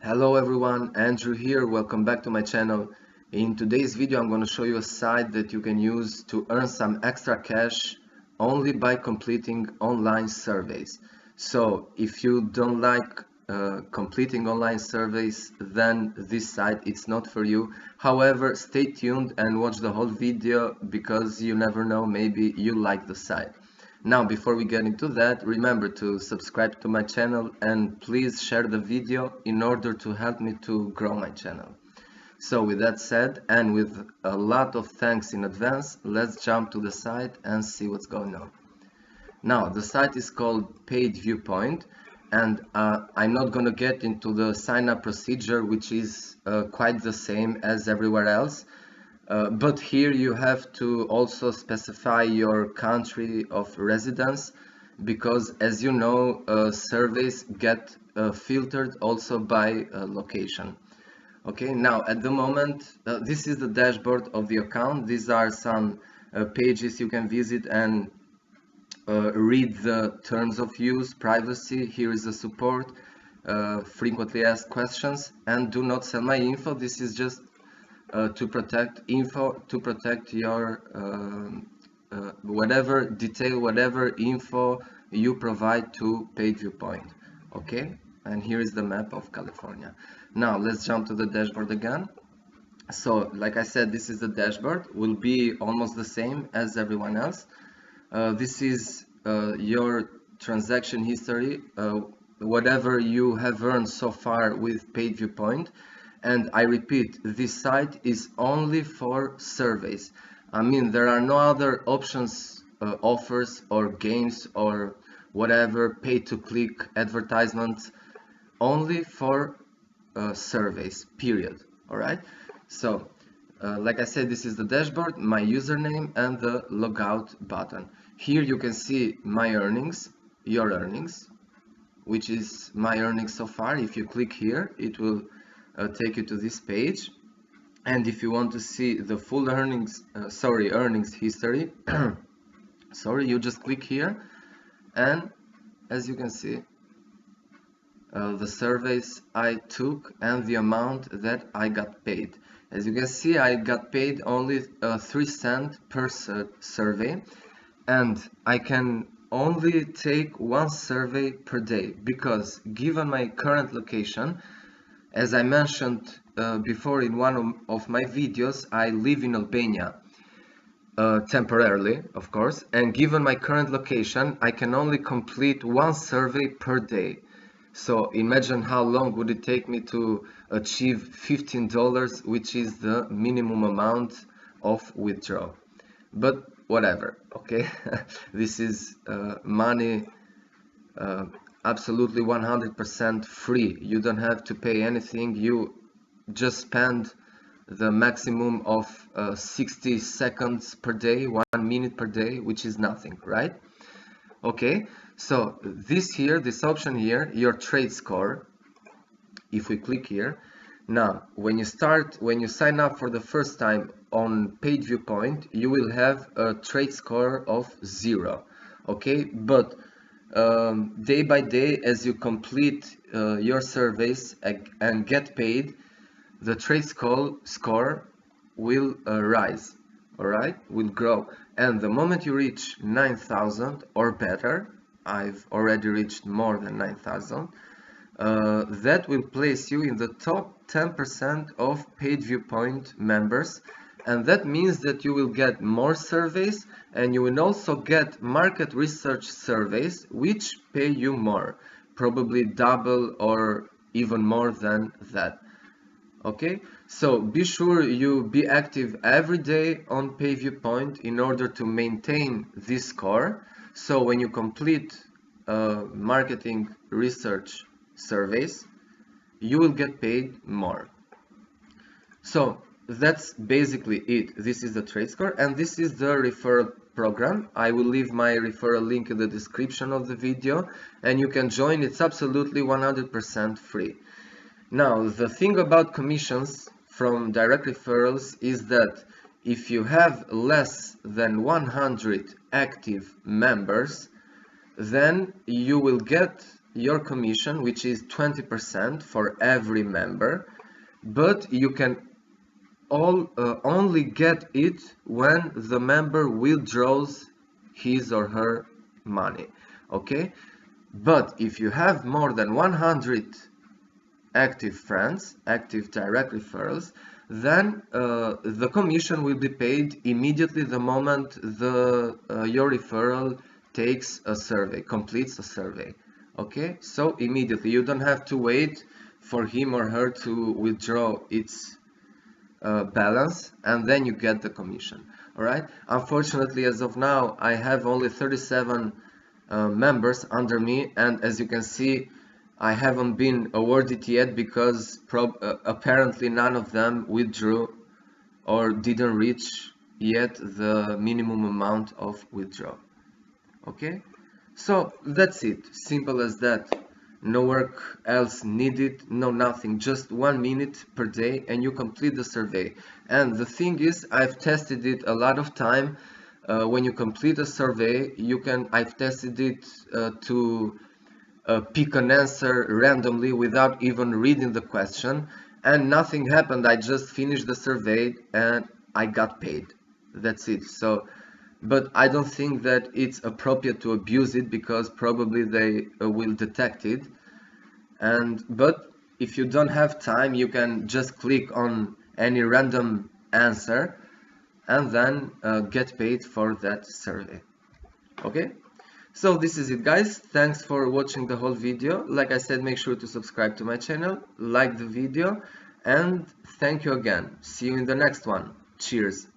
Hello everyone, Andrew here. Welcome back to my channel. In today's video, I'm going to show you a site that you can use to earn some extra cash only by completing online surveys. So if you don't like completing online surveys, then this site it's not for you. However, stay tuned and watch the whole video because you never know, maybe you like the site. Now, before we get into that, remember to subscribe to my channel and please share the video in order to help me to grow my channel. So with that said, and with a lot of thanks in advance, let's jump to the site and see what's going on. Now, the site is called Paid Viewpoint, and I'm not going to get into the sign-up procedure, which is quite the same as everywhere else. But here you have to also specify your country of residence because, as you know, surveys get filtered also by location. Okay, now at the moment, this is the dashboard of the account. These are some pages you can visit and read the terms of use, privacy. Here is the support, frequently asked questions, and do not sell my info. This is just to protect your whatever detail, whatever info you provide to Paid Viewpoint. Okay, and here is the map of California. Now let's jump to the dashboard again. So like I said, this is the dashboard, will be almost the same as everyone else. This is your transaction history, whatever you have earned so far with Paid Viewpoint. And I repeat, this site is only for surveys. I mean, there are no other options, offers or games or whatever, pay-to-click advertisements, only for surveys, period. All right. So, like I said, this is the dashboard, my username, and the logout button. Here you can see my earnings, your earnings, which is my earnings so far. If you click here, it will take you to this page. And if you want to see the full earnings, earnings history, sorry, you just click here, and as you can see, the surveys I took and the amount that I got paid. As you can see, I got paid only 3 cents per survey, and I can only take one survey per day because given my current location, as I mentioned before in one of my videos, I live in Albania temporarily, of course, and given my current location, I can only complete one survey per day. So imagine how long would it take me to achieve $15, which is the minimum amount of withdrawal. But whatever, okay? This is money absolutely 100% free. You don't have to pay anything. You just spend the maximum of 60 seconds per day, 1 minute per day, which is nothing, right? Okay, so this option here, your trade score, if we click here, now when you sign up for the first time on Paid Viewpoint, you will have a trade score of 0. Okay, but day by day, as you complete your surveys and get paid, the trade score will rise, all right, will grow. And the moment you reach 9,000 or better, I've already reached more than 9,000, that will place you in the top 10% of Paid Viewpoint members. And that means that you will get more surveys, and you will also get market research surveys which pay you more, probably double or even more than that. Okay, so be sure you be active every day on Paid Viewpoint in order to maintain this score. So when you complete marketing research surveys, you will get paid more. So that's basically it. This is the trade score, and this is the referral program. I will leave my referral link in the description of the video, and you can join. It's absolutely 100% free. Now, the thing about commissions from direct referrals is that if you have less than 100 active members, then you will get your commission, which is 20% for every member, but you can only get it when the member withdraws his or her money. Okay, but if you have more than 100 active friends, active direct referrals, then the commission will be paid immediately the moment your referral takes a survey, completes a survey. Okay, so immediately, you don't have to wait for him or her to withdraw its balance and then you get the commission. All right, unfortunately, as of now, I have only 37 members under me, and as you can see, I haven't been awarded yet because apparently none of them withdrew or didn't reach yet the minimum amount of withdrawal. Okay, so that's it, simple as that. No work else needed, no nothing, just 1 minute per day and you complete the survey. And the thing is, I've tested it a lot of time. When you complete a survey, I've tested it to pick an answer randomly without even reading the question, and nothing happened. I just finished the survey and I got paid. That's it. So, but I don't think that it's appropriate to abuse it because probably they will detect it. But if you don't have time, you can just click on any random answer and then get paid for that survey. Okay, so this is it, guys. Thanks for watching the whole video. Like I said, make sure to subscribe to my channel, like the video, and thank you again. See you in the next one. Cheers.